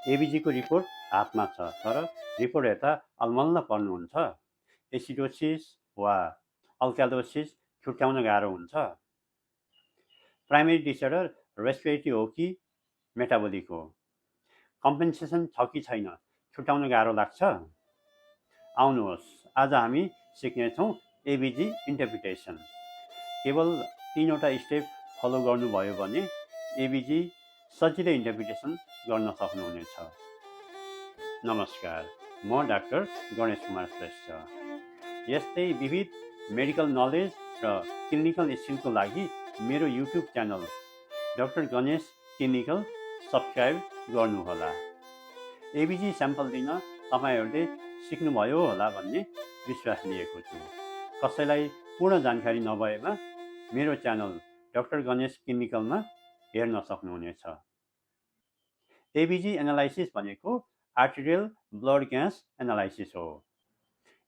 एबिजीको report हातमा छ, तर रिपोर्ट हेर्दा अलमल्ल पर्नुहुन्छ। एसिडोसिस वा अल्कालोसिस छुट्याउन गाह्रो हुन्छ। प्राइमेरी डिसअर्डर रेस्पिरेटरी हो कि मेटाबोलिक हो? कम्पेन्सेसन छ कि छैन छुट्याउन गाह्रो लाग्छ। आउनुहोस्, आज हामी सिक्नेछौँ एबिजी इन्टरप्रिटेसन। केवल 3वटा स्टेप फलो गर्नुभयो भने एबिजी सजिलै इन्टरप्रिटेसन गर्न सक्नुहुनेछ। नमस्कार, म डाक्टर गणेश कुमार श्रेष्ठ। यस्तै विविध मेडिकल नलेज र क्लिनिकल स्किलको लागि मेरो YouTube channel doctor Ganesh clinical subscribe गर्नुहोला। एबिजी स्याम्पल दिन तपाईँहरूले सिक्नुभयो होला भन्ने विश्वास लिएको छु। कसैलाई पूर्ण जानकारी नभएमा मेरो च्यानल डाक्टर गणेश क्लिनिकलमा हेर्न सक्नुहुनेछ। एबिजी एनालाइसिस भनेको आर्टेरियल ब्लड ग्यास एनालाइसिस हो।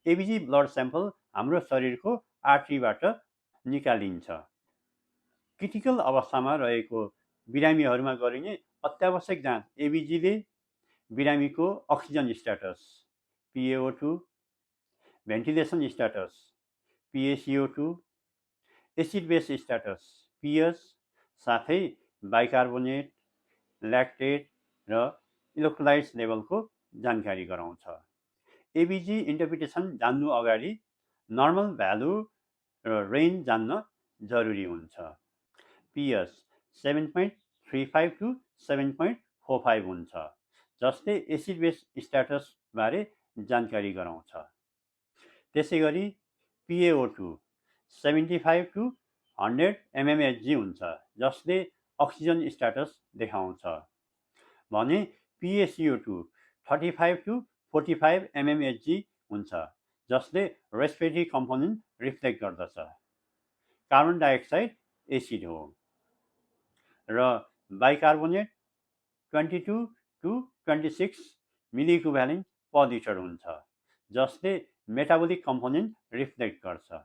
एबिजी ब्लड स्याम्पल हाम्रो शरीरको आर्ट्रीबाट निकालिन्छ। क्रिटिकल अवस्थामा रहेको बिरामीहरूमा गरिने अत्यावश्यक जाँच एबिजीले बिरामीको oxygen status PaO2, ventilation status PaCO2, acid base status PS, साथै बाइकार्बोनेट, ल्याक्टेट र इलेक्ट्रोलाइट्स लेभलको जानकारी गराउँछ। एबिजी इन्टरप्रिटेसन जान्नु अगाडि नर्मल भ्यालु र रेन्ज जान्न जरुरी हुन्छ। PS 7.35 to 7.45 हुन्छ, जसले एसिड बेस स्ट्याटस बारे जानकारी गराउँछ। त्यसै गरी PaO2 75 to 100 mmHg हुन्छ, जसले अक्सिजन स्ट्याटस देखाउँछ भने PaCO2 35 to 45 mmHg हुन्छ, जसले रेस्पिरेटरी कम्पोनेन्ट रिफ्लेक्ट गर्दछ। कार्बन डाइअक्साइड एसिड हो र बाइकार्बोनेट 22 to 26 मिलिइक्विभ्यालेन्ट पर लिटर हुन्छ, जसले मेटाबोलिक कम्पोनेन्ट रिफ्लेक्ट गर्छ।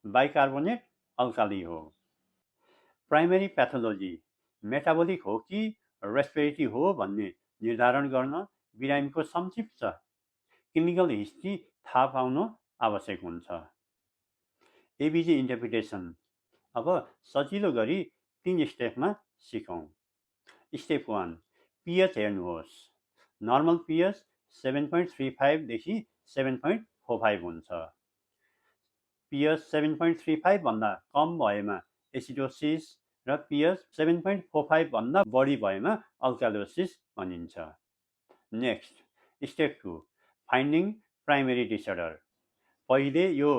बाइकार्बोनेट अल्काली हो। प्राइमेरी प्याथोलोजी मेटाबोलिक हो कि रेस्पिरेटरी हो भन्ने निर्धारण गर्न बिरामीको संक्षिप्त क्लिनिकल हिस्ट्री थाहा पाउन आवश्यक हुन्छ। एबिजी इन्टरप्रिटेसन अब सजिलो गरी 3 स्टेपमा सिकौँ। स्टेप 1, पिएच हेर्नुहोस्। नर्मल पिएच 7.35 देखि 7.45 हुन्छ। पिएच 7.35 भन्दा कम भएमा एसिडोसिस र पिएच 7.45 भन्दा बढी भएमा अल्कालोसिस भनिन्छ। Next, step 2, finding primary disorder. पहिले यो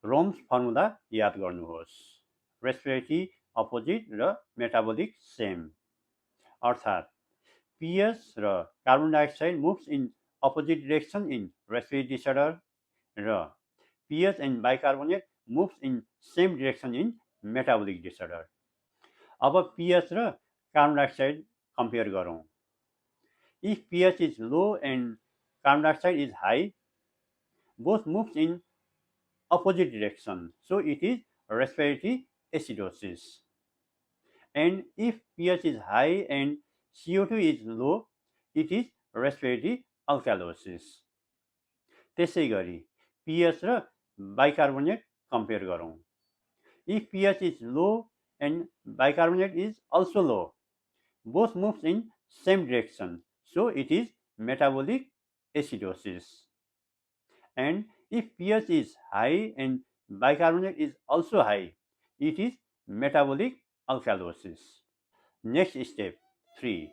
रोम्स फर्मुला याद गर्नुहोस्। रेस्पिरेटरी अपोजिट र मेटाबोलिक सेम, अर्थात् पिएच र carbon dioxide moves in opposite direction in respiratory disorder र pH and bicarbonate moves in same direction in metabolic disorder. अब pH र कार्बन डाइअक्साइड कम्पेयर गरौँ। If pH is low end carbon dioxide is high, both moves in opposite direction, so it is respiratory acidosis. And if pH is high and CO2 is low, it is respiratory alkalosis. त्यसै गरी pH र bicarbonate compare गरौँ। If pH is low and bicarbonate is also low, both moves in same direction, so it is metabolic acidosis. And if pH is high and bicarbonate is also high, it is metabolic alkalosis. Next step 3,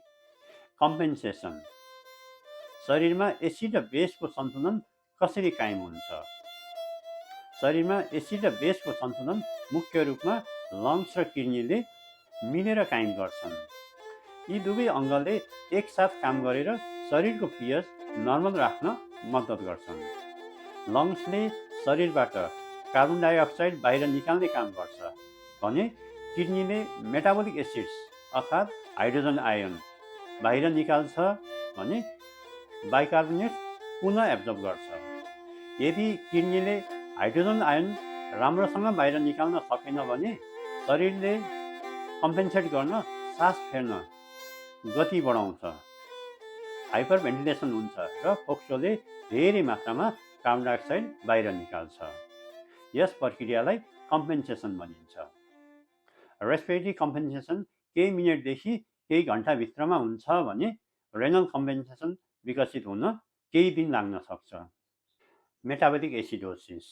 compensation. शरीरमा acid र बेसको सन्तुलन कसरी कायम हुन्छ? शरीरमा acid र बेसको सन्तुलन मुख्य रूपमा लङ्स र किडनीले मिलेर कायम गर्छन्। यी दुवै अङ्गले एकसाथ काम गरेर शरीरको पिएच नर्मल राख्न मद्दत गर्छन्। लङ्सले शरीरबाट कार्बन डाइअक्साइड बाहिर निकाल्ने काम गर्छ भने किडनीले मेटाबोलिक एसिड्स अर्थात् हाइड्रोजन आयन बाहिर निकाल्छ भने बाइकार्बोनेट पुनः एब्जर्ब गर्छ। यदि किडनीले हाइड्रोजन आयन राम्रोसँग बाहिर निकाल्न सकेन भने शरीरले कम्पेन्सेट गर्न सास फेर्न गति बढाउँछ हाइपर भेन्टिलेसन हुन्छ र फोक्सोले धेरै मात्रामा कार्बन डाइअक्साइड बाहिर निकाल्छ। यस प्रक्रियालाई कम्पेन्सेसन भनिन्छ। रेस्पिरेटरी कम्पेन्सेसन केही मिनेटदेखि केही घण्टाभित्रमा हुन्छ भने रेनल कम्पेन्सेसन विकसित हुन केही दिन लाग्न सक्छ। मेटाबोलिक एसिडोसिस,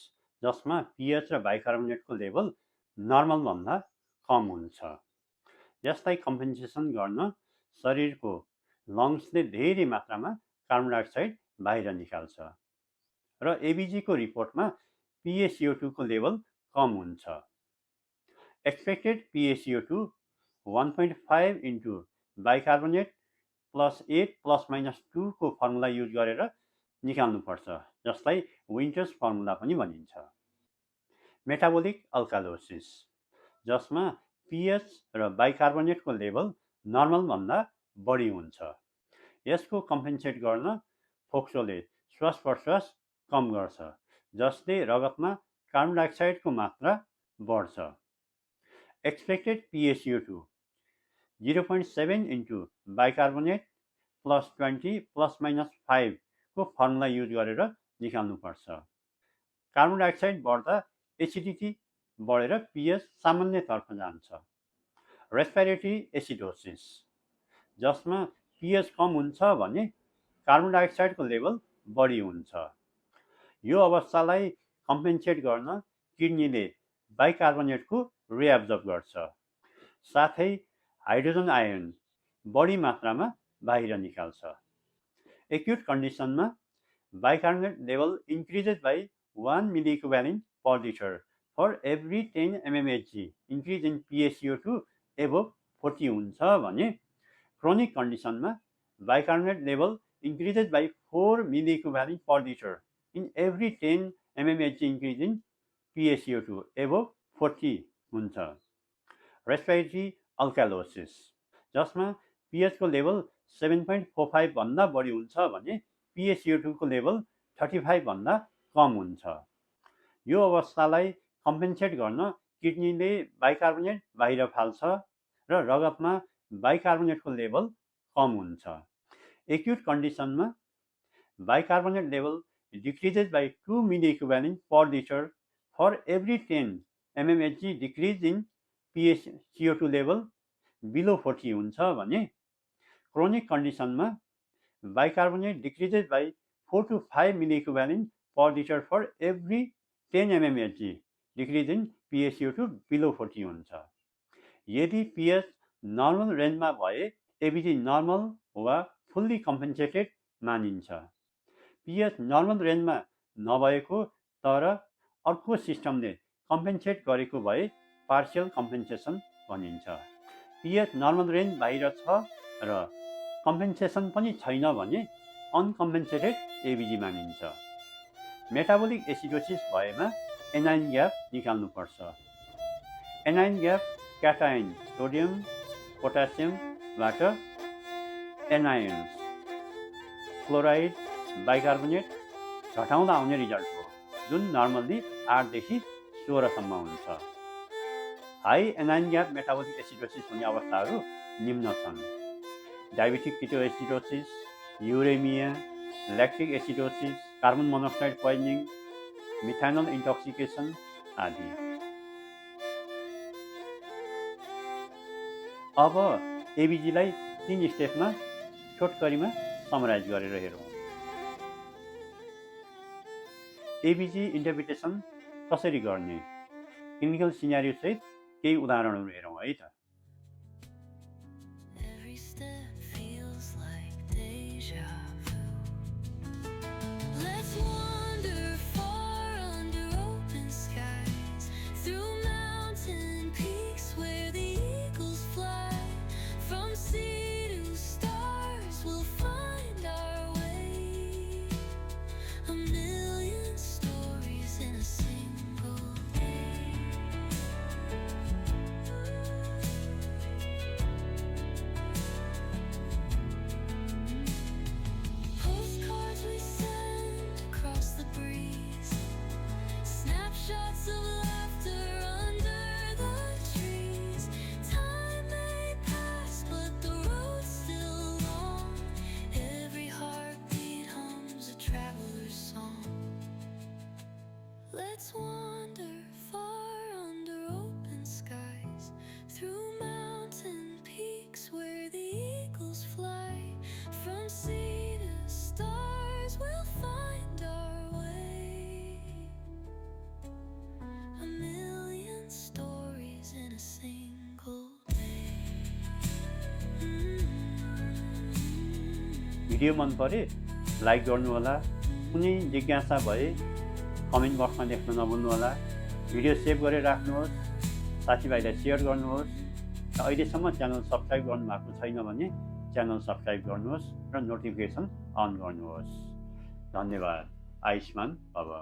जसमा पिएच र बाइकार्बोनेटको लेभल नर्मलभन्दा कम हुन्छ। यसलाई कम्पेन्सेसन गर्न शरीरको लङ्सले धेरै मात्रामा कार्बन डाइअक्साइड बाहिर निकाल्छ र एबिजीको रिपोर्टमा PaCO2 को लेभल कम हुन्छ। Expected PaCO2 1.5 into bicarbonate plus 8 plus minus 2 को फर्मुला युज गरेर निकाल्नुपर्छ, जसलाई विन्टर्स फर्मुला पनि भनिन्छ। मेटाबोलिक अल्कालोसिस, जसमा पिएच र बाइकार्बोनेटको लेभल नर्मलभन्दा बढी हुन्छ। यसको कम्पेन्सेट गर्न फोक्सोले श्वास प्रश्वास कम गर्छ, जसले रगतमा कार्बन डाइअक्साइडको मात्रा बढ्छ। Expected PaCO2 0.7 into bicarbonate plus 20 plus minus 5 को फर्मुला युज गरेर निकाल्नुपर्छ। कार्बन डाइअक्साइड बढ्दा एसिडिटी बढेर पिएच सामान्यतर्फ जान्छ। रेस्पिरेटरी एसिडोसिस, जसमा पिएच कम हुन्छ भने कार्बन डाइअक्साइडको लेभल बढी हुन्छ। यो अवस्थालाई कम्पेन्सेट गर्न किडनीले बाइकार्बोनेटको रिएब्जर्ब गर्छ, साथै हाइड्रोजन आयन बढी मात्रामा बाहिर निकाल्छ। एक्युट कन्डिसनमा bicarbonate level increases by 1 milli-equivalent per liter for every 10 mmHg increase in PaCO2 above 40 हुन्छ भने क्रोनिक कन्डिसनमा bicarbonate level increases by 4 milli-equivalent per liter in every 10 mmHg increase in PaCO2 above 40 हुन्छ। Respiratory alkalosis, जसमा pH को level 7.45 भन्दा बढी हुन्छ भने PaCO2 को लेभल 35 भन्दा कम हुन्छ। यो अवस्थालाई कम्पेन्सेट गर्न किडनीले बाइकार्बोनेट बाहिर फाल्छ र रगतमा बाइकार्बोनेटको लेभल कम हुन्छ। एक्युट कन्डिसनमा bicarbonate level decreases by 2 milli-equivalent per liter for every 10 mmHg decrease in PaCO2 level below 40 हुन्छ भने क्रोनिक कन्डिसनमा bicarbonate decreases by 4 to 5 milli-equivalent per liter for every 10 mmHg decrease in PaCO2 below 40 हुन्छ। यदि pH normal रेन्जमा भए एबिजी normal वा fully कम्पेन्सेटेड मानिन्छ। PH normal रेन्जमा नभएको तर अर्को सिस्टमले कम्पेन्सेट गरेको भए पार्शियल कम्पेन्सेसन भनिन्छ। पिएच नर्मल रेन्ज बाहिर छ र कम्पेन्सेसन पनि छैन भने अनकम्पेन्सेटेड एबिजी मानिन्छ। मेटाबोलिक एसिडोसिस भएमा एनाइन ग्याप निकाल्नुपर्छ। एनाइन ग्याप क्याटाइन सोडियम पोटासियमबाट एनायन्स क्लोराइड बाइकार्बोनेट घटाउँदा आउने रिजल्ट हो, जुन नर्मल्ली 8 देखि 16 सम्म हुन्छ। High anion gap metabolic acidosis हुने अवस्थाहरू निम्न छन्: diabetic ketoacidosis, uraemia, lactic acidosis, carbon monoxide poisoning, methanol intoxication आदि। अब एबिजीलाई 3 स्टेपमा छोटकरीमा समराइज गरेर हेरौँ। एबिजी इन्टरप्रिटेसन कसरी गर्ने, क्लिनिकल सिनारियो सहित केही उदाहरणहरू हेरौँ है त। Let's wander far under open skies, through mountain peaks where the eagles fly. From sea to stars, we'll find our way. A million stories in a single day. Video मन परे like गर्नुहोला, कुनै जिज्ञासा भए कमेन्ट बक्समा लेख्न नभुल्नुहोला। Video save गरेर राख्नुहोस्, साथीभाइलाई सेयर गर्नुहोस् र अहिलेसम्म च्यानल सब्सक्राइब गर्नुभएको छैन भने च्यानल सब्सक्राइब गर्नुहोस् र नोटिफिकेसन अन गर्नुहोस्। धन्यवाद। आयुष्मान भव।